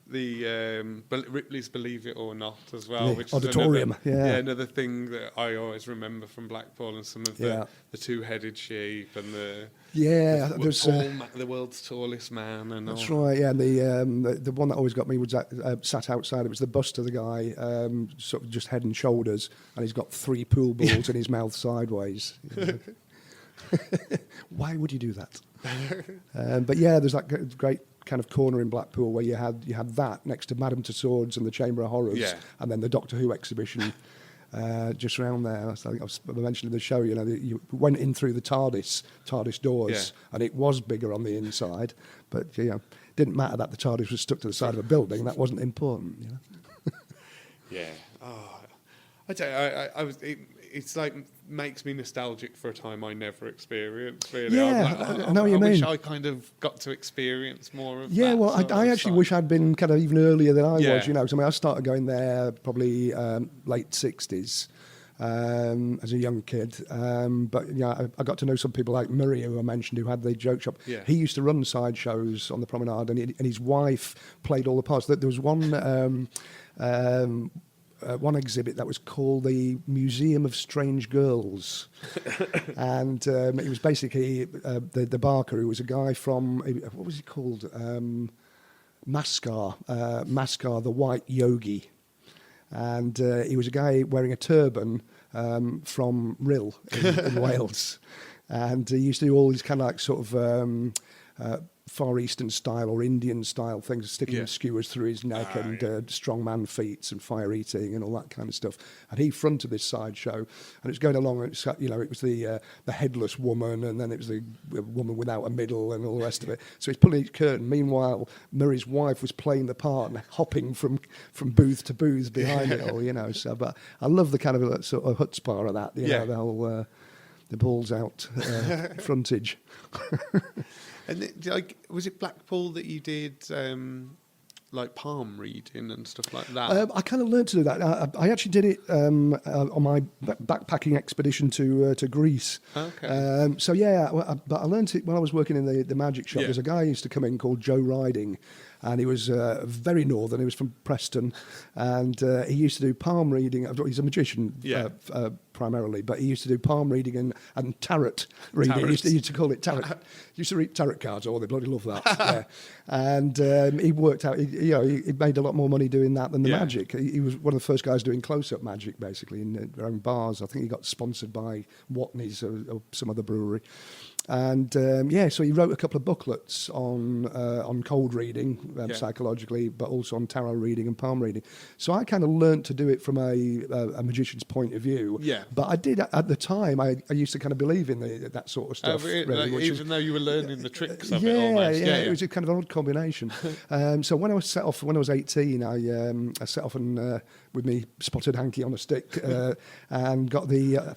S3: Ripley's Believe It or Not as well, which
S2: auditorium.
S3: Is another thing that I always remember from Blackpool, and some of the two-headed sheep and the world's tallest man. And
S2: that's
S3: all.
S2: right. Yeah, and the one that always got me was sat outside. It was the bust of the guy, sort of just head and shoulders, and he's got 3 pool balls in his mouth sideways. Why would you do that? But there's that great kind of corner in Blackpool where you had that next to Madame Tussauds and the Chamber of Horrors, and then the Doctor Who exhibition just around there. I think I mentioned in the show, you went in through the TARDIS doors, and it was bigger on the inside, but didn't matter that the TARDIS was stuck to the side of a building. That wasn't important.
S3: It's like makes me nostalgic for a time I never experienced. Really,
S2: I know what you mean.
S3: I wish I kind of got to experience more of that.
S2: Yeah, well, I actually wish I'd been kind of even earlier than I was. I started going there probably late 60s as a young kid. But I got to know some people like Murray, who I mentioned, who had the joke shop.
S3: Yeah.
S2: He used to run sideshows on the promenade, and his wife played all the parts. There was one exhibit that was called the Museum of Strange Girls, and it was basically the Barker, who was a guy from, what was he called, Maskar the White Yogi, and he was a guy wearing a turban from Rhyl in Wales, and he used to do all these kind of like sort of Far Eastern style or Indian style things, sticking skewers through his neck and strongman feats and fire eating and all that kind of stuff. And he fronted this sideshow, and it was going along. It was the headless woman, and then it was the woman without a middle, and all the rest of it. So he's pulling each curtain. Meanwhile, Murray's wife was playing the part and hopping from booth to booth behind it all. So, but I love the kind of sort of chutzpah of that. The whole the balls out frontage.
S3: And was it Blackpool that you did like palm reading and stuff like that?
S2: I kind of learned to do that. I actually did it on my backpacking expedition to Greece.
S3: Okay.
S2: But I learned it when I was working in the magic shop. There's a guy who used to come in called Joe Riding, and he was very northern. He was from Preston, and he used to do palm reading. He's a magician primarily, but he used to do palm reading and tarot reading. He used to call it tarot. He used to read tarot cards. Oh, they bloody love that. And he worked out. He made a lot more money doing that than the magic. He was one of the first guys doing close-up magic, basically, in their own bars. I think he got sponsored by Watney's or some other brewery. And so he wrote a couple of booklets on cold reading psychologically, but also on tarot reading and palm reading. So I kind of learnt to do it from a magician's point of view.
S3: Yeah.
S2: But I did at the time. I used to kind of believe in that sort of stuff.
S3: Even though you were learning the tricks of it almost.
S2: It was a kind of an odd combination. So when I was 18, I set off and with me spotted hanky on a stick and got the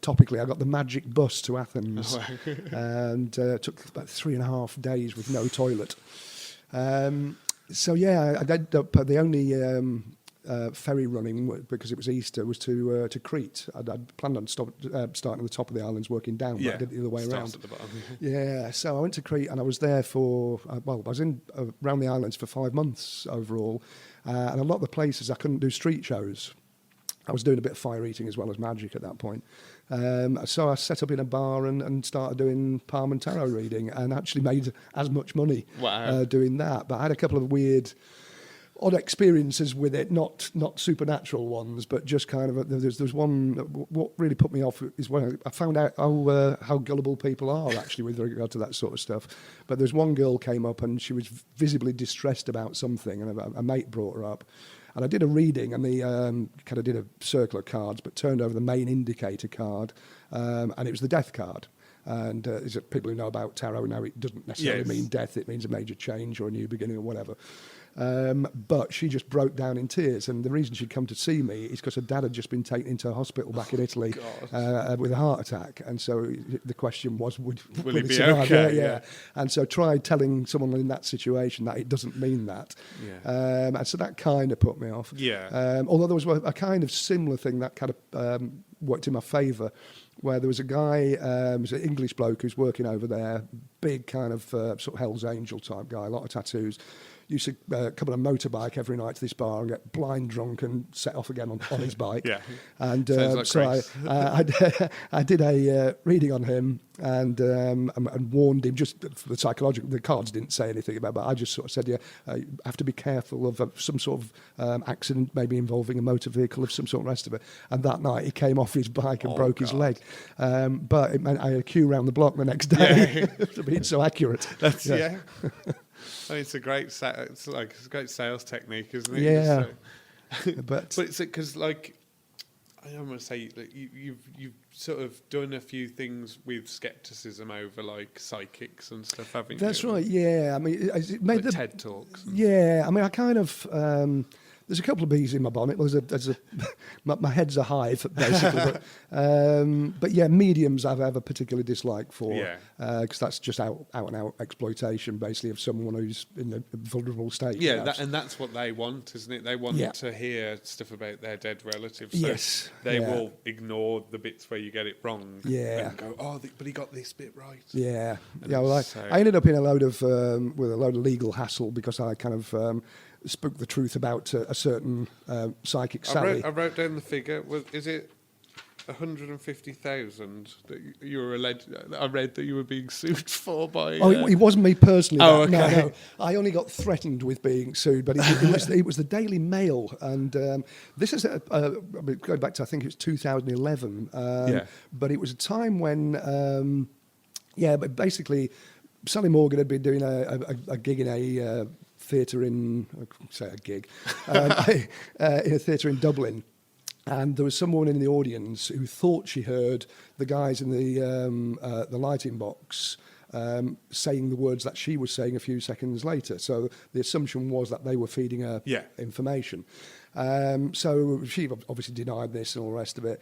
S2: topically, I got the magic bus to Athens, and took about 3.5 days with no toilet. I ended up the only ferry running, because it was Easter, was to Crete. I'd planned on starting at the top of the islands, working down, but I did it the other way around.
S3: At the bottom.
S2: So I went to Crete, and I was there for I was in around the islands for 5 months overall, and a lot of the places I couldn't do street shows. I was doing a bit of fire eating as well as magic at that point. So I set up in a bar and started doing palm and tarot reading, and actually made as much money doing that. But I had a couple of weird, odd experiences with it, not supernatural ones, but just kind of there's one. What really put me off is when I found out how gullible people are actually with regard to that sort of stuff. But there's one girl came up and she was visibly distressed about something, and a mate brought her up. And I did a reading, and the kind of did a circle of cards, but turned over the main indicator card, and it was the death card. And people who know about tarot know it doesn't necessarily mean death; it means a major change or a new beginning or whatever. But she just broke down in tears, and the reason she'd come to see me is because her dad had just been taken into a hospital back in Italy with a heart attack, and so the question was, will
S3: it be
S2: survive?
S3: okay?
S2: Yeah. And so try telling someone in that situation that it doesn't mean that. And so that kind of put me off. Although there was a kind of similar thing that kind of worked in my favour, where there was a guy, was an English bloke who's working over there, big kind of sort of Hell's Angel type guy, a lot of tattoos. Used to come on a motorbike every night to this bar and get blind drunk and set off again on his bike. And so I did a reading on him and warned him, just for the psychological. The cards didn't say anything about it, but I just sort of said, you have to be careful of some sort of accident, maybe involving a motor vehicle of some sort, and the rest of it. And that night he came off his bike and broke his leg. But it meant I had a queue round the block the next day for being so accurate.
S3: I mean, it's a great sales technique, isn't it?
S2: Yeah,
S3: but it's because I don't want to say that you've sort of done a few things with skepticism over like psychics and stuff, haven't you?
S2: That's right. Yeah, I mean, it made
S3: like TED Talks.
S2: Yeah, I mean, I kind of. There's a couple of bees in my bonnet. Well, my head's a hive, basically. But yeah, mediums I have a particular dislike for. Because that's just out and out exploitation, basically, of someone who's in a vulnerable state.
S3: Yeah, and that's what they want, isn't it? They want to hear stuff about their dead relatives. So they will ignore the bits where you get it wrong. And go, but he got this bit right.
S2: Yeah. Well, I ended up in a load of with a load of legal hassle because I kind of. Spoke the truth about a certain psychic Sally.
S3: I wrote down the figure. Is it 150,000 that you were alleged? I read that you were being sued for by.
S2: It wasn't me personally.
S3: Oh, okay.
S2: No. I only got threatened with being sued, but it was the Daily Mail, and this is going back to I think it was 2011. But it was a time when. Yeah, but basically, Sally Morgan had been doing a gig in a theatre in, say a gig, in a theatre in Dublin. And there was someone in the audience who thought she heard the guys in the lighting box saying the words that she was saying a few seconds later. So the assumption was that they were feeding her information. So she obviously denied this and all the rest of it.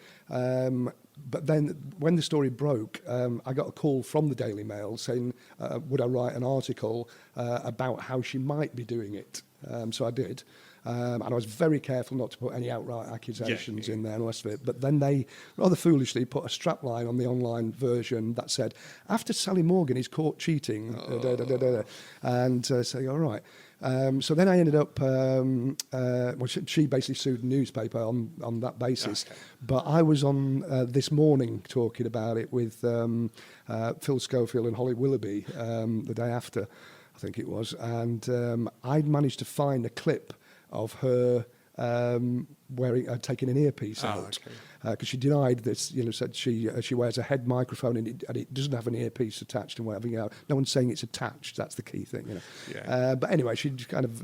S2: But then when the story broke, I got a call from the Daily Mail saying, would I write an article about how she might be doing it? So I did. And I was very careful not to put any outright accusations in there and the rest of it. But then they, rather foolishly, put a strapline on the online version that said, after Sally Morgan is caught cheating, and say, all right. So then I ended up, well, she basically sued the newspaper on that basis. Okay. But I was on This Morning talking about it with Phil Schofield and Holly Willoughby the day after, I think it was. And I'd managed to find a clip of her taking an earpiece out because she denied this. Said she wears a head microphone and it doesn't have an earpiece attached and whatever. No one's saying it's attached. That's the key thing. But anyway, she kind of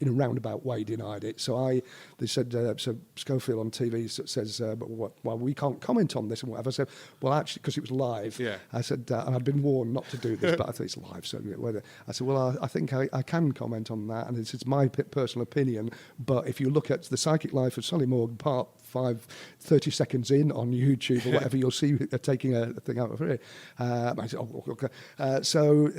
S2: in a roundabout way denied it. So they said so Schofield on TV says, but well, we can't comment on this and whatever. I said, well, actually, because it was live. Yeah. I said, and I'd been warned not to do this, but I thought it's live. So I said, well, I think I can comment on that, and it's my personal opinion. But if you look at the psychic life of Sally Morgan, part 5, 30 seconds in on YouTube or whatever, you'll see her taking a thing out of her ear. I said, oh, okay. So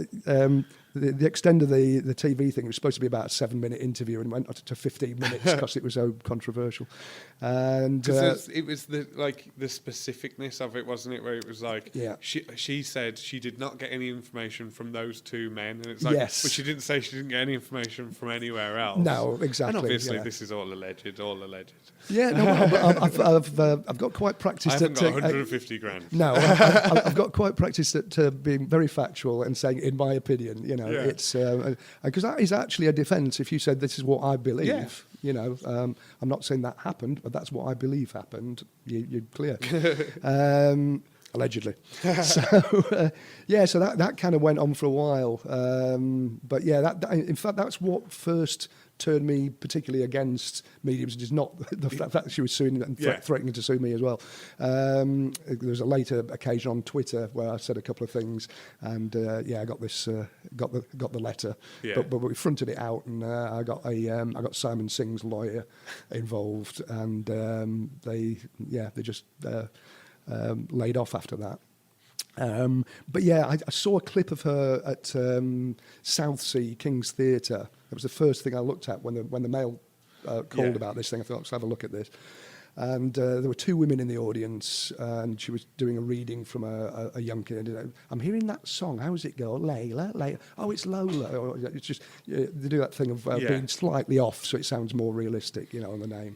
S2: the extent of the TV thing was supposed to be about a 7-minute interview and went to 15 minutes because it was so controversial. And
S3: it was the specificness of it, wasn't it? Where it was like, she said she did not get any information from those two men, and it's like, but she didn't say she didn't get any information from anywhere else.
S2: No, exactly.
S3: And obviously, this is all alleged.
S2: Yeah, no, I've got quite practiced.
S3: I haven't got 150 grand.
S2: No, I've got quite practiced at being very factual and saying, in my opinion, it's because that is actually a defence. If you said this is what I believe, I'm not saying that happened, but that's what I believe happened. You're clear. Allegedly. So that kind of went on for a while. But that in fact, that's what first turned me particularly against mediums. It is not the fact that she was suing and threatening to sue me as well. There was a later occasion on Twitter where I said a couple of things, and I got this got the letter, but we fronted it out, and I got Simon Singh's lawyer involved, and they just laid off after that. But I saw a clip of her at Southsea King's Theatre. It was the first thing I looked at when the Mail called about this thing. I thought, let's have a look at this. And there were 2 women in the audience, and she was doing a reading from a young kid. I'm hearing that song. How does it go? Layla. Oh, it's Lola. Or it's just they do that thing of being slightly off, so it sounds more realistic, on the name.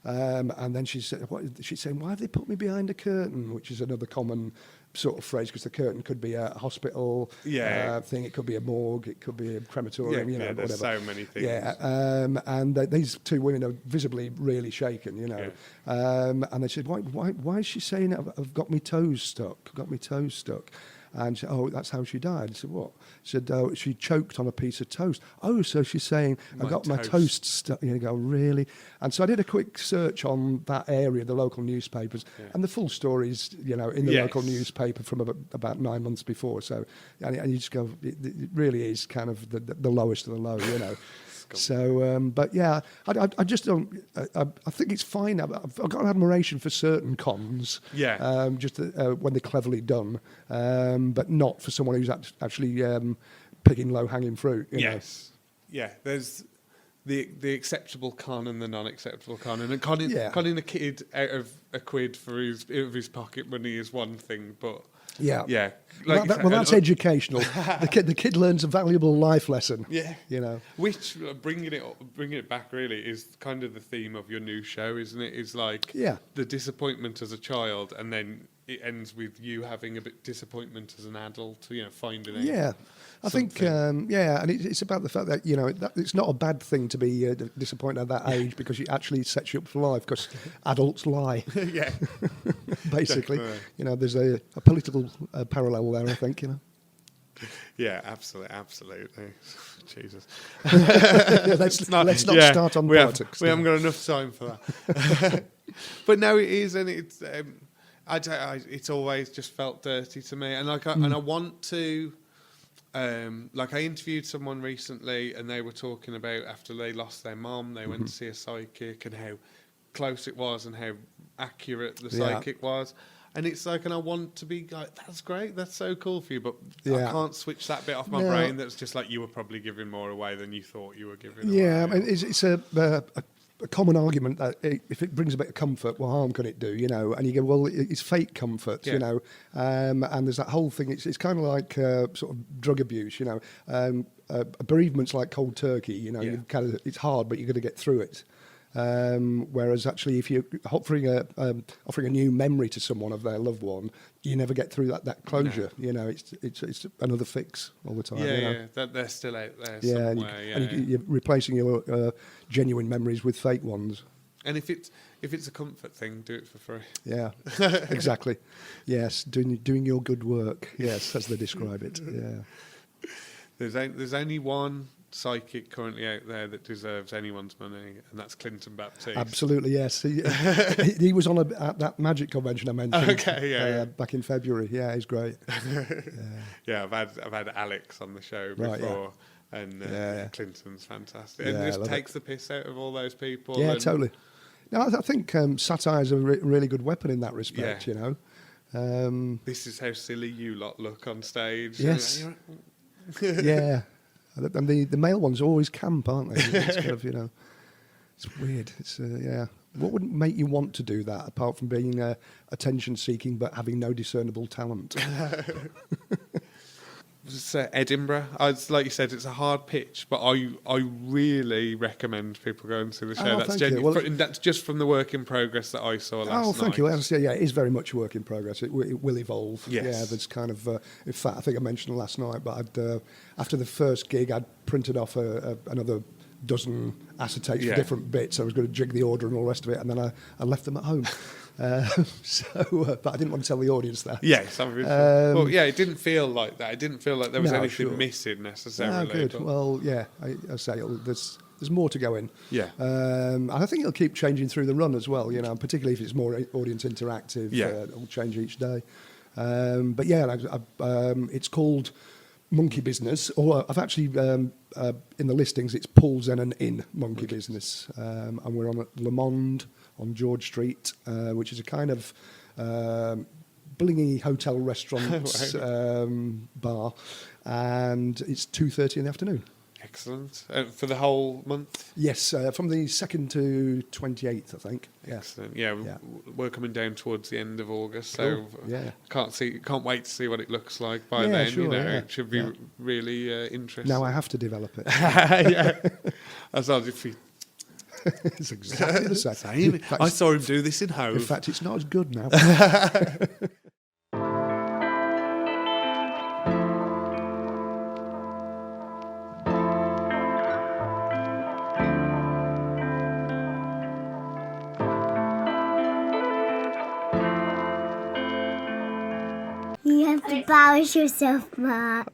S2: And then she's saying, why have they put me behind a curtain? Which is another common sort of phrase, because the curtain could be a hospital thing, it could be a morgue, it could be a crematorium,
S3: there's
S2: whatever.
S3: So many things.
S2: And these 2 women are visibly really shaken, and they said, why is she saying I've got my toes stuck? And she said, oh, that's how she died. I said, what? She said, oh, she choked on a piece of toast. Oh, so she's saying, I got my toast stuck. You go, really? And so I did a quick search on that area, the local newspapers, and the full stories, in the local newspaper from about 9 months before. So, and you just go, it really is kind of the lowest of the low, So, but I just don't. I think it's fine. I've got an admiration for certain cons. Just when they're cleverly done, but not for someone who's actually picking low-hanging fruit.
S3: Yes. Yeah. There's the acceptable con and the non-acceptable con, and conning a kid out of a quid for his pocket money is one thing, but. Yeah.
S2: That's educational. The kid learns a valuable life lesson.
S3: Yeah. Which bringing it back really is kind of the theme of your new show, isn't it? Is like the disappointment as a child, and then it ends with you having a bit disappointment as an adult, finding out.
S2: Yeah, I think, and it's about the fact that, it's not a bad thing to be disappointed at that age, because it actually sets you up for life, because adults lie.
S3: Yeah.
S2: Basically.
S3: Definitely.
S2: There's a political parallel there, I think,
S3: Yeah, absolutely. Jesus.
S2: let's not start on politics.
S3: We haven't got enough time for that. But no, it is, and it's it's always just felt dirty to me, and and I want to. I interviewed someone recently, and they were talking about after they lost their mum, they went to see a psychic, and how close it was, and how accurate the psychic was. And it's and I want to be like, that's great, that's so cool for you, but I can't switch that bit off my brain. That's just you were probably giving more away than you thought you were giving away.
S2: Yeah, I mean, it's a common argument that if it brings a bit of comfort, what harm can it do, And you go, well, it's fake comfort, and there's that whole thing. It's kind of like sort of drug abuse, bereavement's like cold turkey, You've it's hard, but you're going to get through it. Whereas actually, if you're offering a new memory to someone of their loved one, you never get through that closure. No. It's another fix all the time.
S3: That they're still out there
S2: somewhere. And you're replacing your genuine memories with fake ones.
S3: And if it's a comfort thing, do it for free.
S2: Yeah, exactly. Yes, doing your good work. Yes, as they describe it. Yeah.
S3: There's only one psychic currently out there that deserves anyone's money, and that's Clinton Baptiste.
S2: Absolutely, yes. He was on at that magic convention I mentioned. Back in February. Yeah, he's great.
S3: I've had Alex on the show before, and Clinton's fantastic. And just takes the piss out of all those people.
S2: Yeah, totally. No, I think satire is a really good weapon in that respect.
S3: This is how silly you lot look on stage.
S2: Yes. Yeah. And the male ones always camp, aren't they? It's kind of, it's weird. It's What would make you want to do that, apart from being attention-seeking but having no discernible talent?
S3: It's Edinburgh. Like you said, it's a hard pitch, but I really recommend people going to the show.
S2: Oh,
S3: that's
S2: genuine. Well,
S3: and that's just from the work in progress that I saw last night.
S2: Oh, thank you. Yeah, it is very much a work in progress. It will evolve.
S3: Yes.
S2: Yeah, there's kind of. In fact, I think I mentioned last night, but after the first gig, I'd printed off another dozen acetates for different bits. I was going to jig the order and all the rest of it, and then I left them at home. But I didn't want to tell the audience that.
S3: Yes, it didn't feel like that. It didn't feel like there was anything missing necessarily.
S2: No, good.
S3: But...
S2: Well, I say there's more to go in.
S3: Yeah.
S2: And I think it'll keep changing through the run as well. Particularly if it's more audience interactive.
S3: Yeah.
S2: It'll change each day. But it's called Monkey Business, or I've actually in the listings it's Paul Zenon in Monkey Business, and we're on at Le Monde on George Street, which is a kind of blingy hotel restaurant bar, and it's 2:30 in the afternoon.
S3: Excellent. For the whole month?
S2: Yes, from the 2nd to 28th, I think. Yeah.
S3: Excellent. Yeah, we're coming down towards the end of August, so can't wait to see what it looks like by then.
S2: Sure,
S3: it should be really interesting.
S2: Now I have to develop it.
S3: That's how if
S2: it's exactly the same. Fact,
S3: I saw him do this in Hove.
S2: In fact, it's not as good now.
S4: You have to embarrass yourself, Mark.